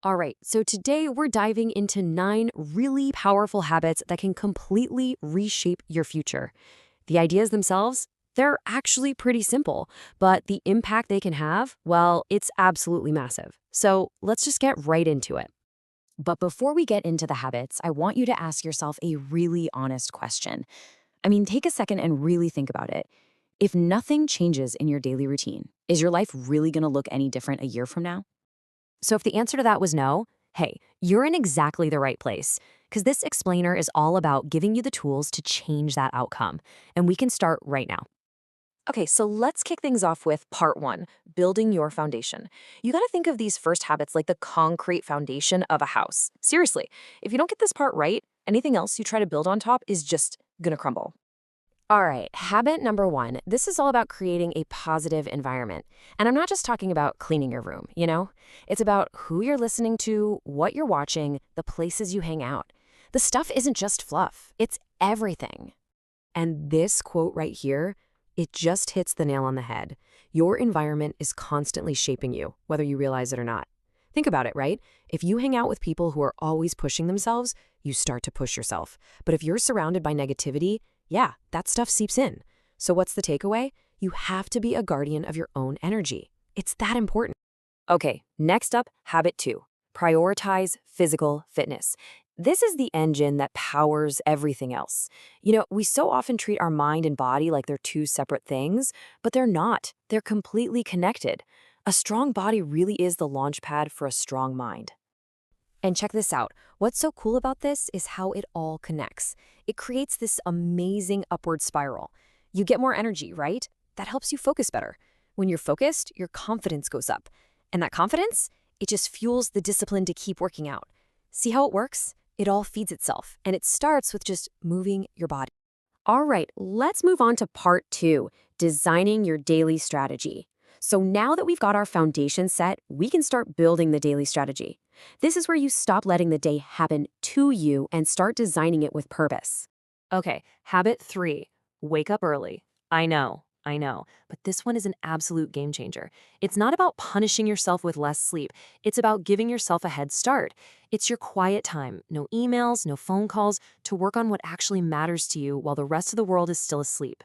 All right, so today we're diving into 9 really powerful habits that can completely reshape your future. The ideas themselves, they're actually pretty simple, but the impact they can have, well, it's absolutely massive. So let's just get right into it. But before we get into the habits, I want you to ask yourself a really honest question. I mean, take a second and really think about it. If nothing changes in your daily routine, is your life really going to look any different a year from now? So if the answer to that was no, hey, you're in exactly the right place, because this explainer is all about giving you the tools to change that outcome. And we can start right now. Okay, so let's kick things off with part one, building your foundation. You gotta think of these first habits like the concrete foundation of a house. Seriously, if you don't get this part right, anything else you try to build on top is just gonna crumble. All right, habit number one. This is all about creating a positive environment. And I'm not just talking about cleaning your room, you know? It's about who you're listening to, what you're watching, the places you hang out. The stuff isn't just fluff, it's everything. And this quote right here, it just hits the nail on the head. Your environment is constantly shaping you, whether you realize it or not. Think about it, right? If you hang out with people who are always pushing themselves, you start to push yourself. But if you're surrounded by negativity, yeah, that stuff seeps in. So what's the takeaway? You have to be a guardian of your own energy. It's that important. Okay, next up, habit two. Prioritize physical fitness. This is the engine that powers everything else. You know, we so often treat our mind and body like they're two separate things, but they're not. They're completely connected. A strong body really is the launch pad for a strong mind. And check this out. What's so cool about this is how it all connects. It creates this amazing upward spiral. You get more energy, right? That helps you focus better. When you're focused, your confidence goes up. And that confidence, it just fuels the discipline to keep working out. See how it works? It all feeds itself, and it starts with just moving your body. All right, let's move on to part two, designing your daily strategy. So now that we've got our foundation set, we can start building the daily strategy. This is where you stop letting the day happen to you and start designing it with purpose. Okay, habit three, wake up early. I know, but this one is an absolute game changer. It's not about punishing yourself with less sleep. It's about giving yourself a head start. It's your quiet time, no emails, no phone calls, to work on what actually matters to you while the rest of the world is still asleep.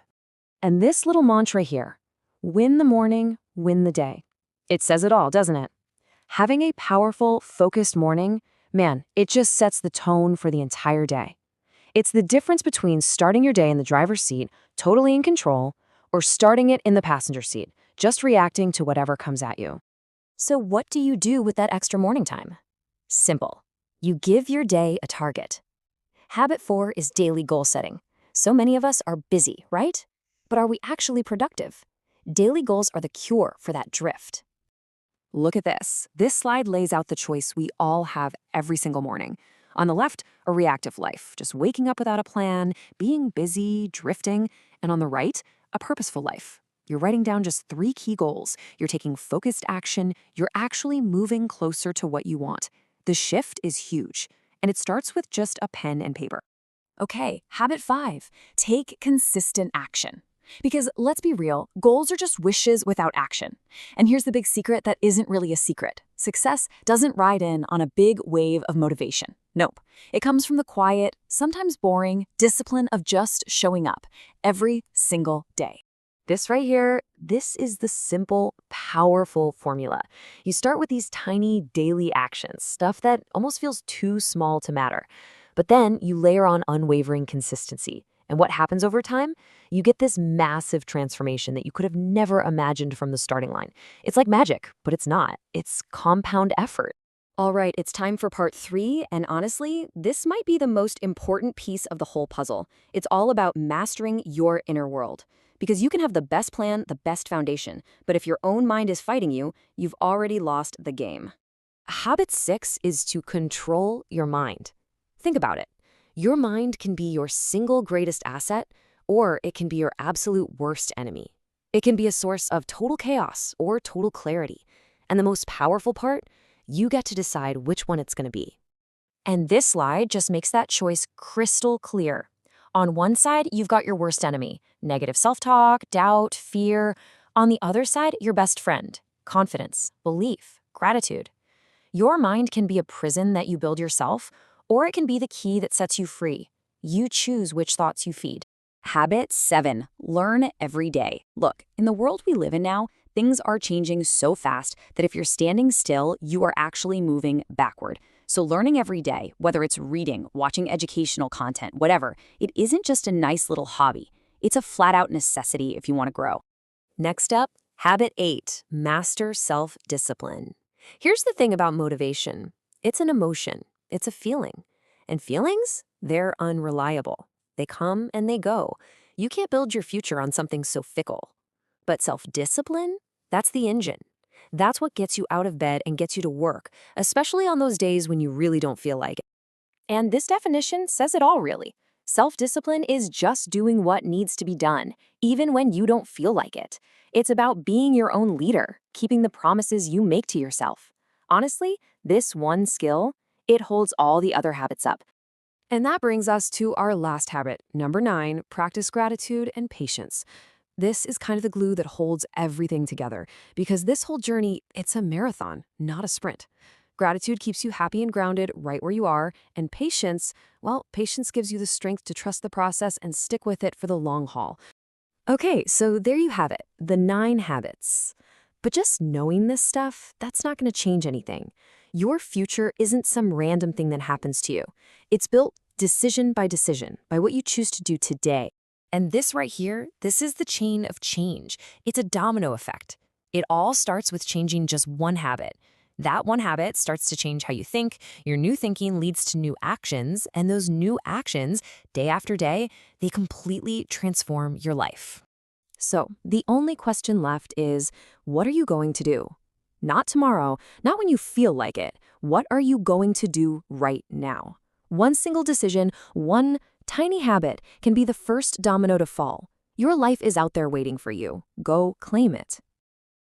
And this little mantra here, win the morning, win the day. It says it all, doesn't it? Having a powerful, focused morning, man, it just sets the tone for the entire day. It's the difference between starting your day in the driver's seat, totally in control, or starting it in the passenger seat, just reacting to whatever comes at you. So what do you do with that extra morning time? Simple. You give your day a target. Habit four is daily goal setting. So many of us are busy, right? But are we actually productive? Daily goals are the cure for that drift. Look at this. This slide lays out the choice we all have every single morning. On the left, a reactive life, just waking up without a plan, being busy, drifting. And on the right, a purposeful life. You're writing down just 3 key goals. You're taking focused action. You're actually moving closer to what you want. The shift is huge, and it starts with just a pen and paper. Okay, habit five, take consistent action. Because let's be real, goals are just wishes without action. And here's the big secret that isn't really a secret. Success doesn't ride in on a big wave of motivation. Nope. It comes from the quiet, sometimes boring, discipline of just showing up every single day. This right here, this is the simple, powerful formula. You start with these tiny daily actions, stuff that almost feels too small to matter. But then you layer on unwavering consistency. And what happens over time? You get this massive transformation that you could have never imagined from the starting line. It's like magic, but it's not. It's compound effort. All right, it's time for part three, and honestly, this might be the most important piece of the whole puzzle. It's all about mastering your inner world. Because you can have the best plan, the best foundation, but if your own mind is fighting you, you've already lost the game. Habit six is to control your mind. Think about it. Your mind can be your single greatest asset, or it can be your absolute worst enemy. It can be a source of total chaos or total clarity. And the most powerful part, you get to decide which one it's going to be. And this slide just makes that choice crystal clear. On one side, you've got your worst enemy, negative self-talk, doubt, fear. On the other side, your best friend, confidence, belief, gratitude. Your mind can be a prison that you build yourself, or it can be the key that sets you free. You choose which thoughts you feed. Habit 7. Learn every day. Look, in the world we live in now, things are changing so fast that if you're standing still, you are actually moving backward. So learning every day, whether it's reading, watching educational content, whatever, it isn't just a nice little hobby. It's a flat-out necessity if you want to grow. Next up, habit 8, master self-discipline. Here's the thing about motivation. It's an emotion. It's a feeling. And feelings, they're unreliable. They come and they go. You can't build your future on something so fickle. But self-discipline, that's the engine. That's what gets you out of bed and gets you to work, especially on those days when you really don't feel like it. And this definition says it all, really. Self-discipline is just doing what needs to be done, even when you don't feel like it. It's about being your own leader, keeping the promises you make to yourself. Honestly, this one skill, it holds all the other habits up. And that brings us to our last habit, number 9, practice gratitude and patience. This is kind of the glue that holds everything together, because this whole journey, it's a marathon, not a sprint. Gratitude keeps you happy and grounded right where you are, and patience, well, patience gives you the strength to trust the process and stick with it for the long haul. Okay, so there you have it, the 9 habits. But just knowing this stuff, that's not going to change anything. Your future isn't some random thing that happens to you. It's built decision by what you choose to do today. And this right here, this is the chain of change. It's a domino effect. It all starts with changing just one habit. That one habit starts to change how you think. Your new thinking leads to new actions, and those new actions, day after day, they completely transform your life. So the only question left is, what are you going to do? Not tomorrow, not when you feel like it. What are you going to do right now? One single decision, one tiny habit can be the first domino to fall. Your life is out there waiting for you. Go claim it.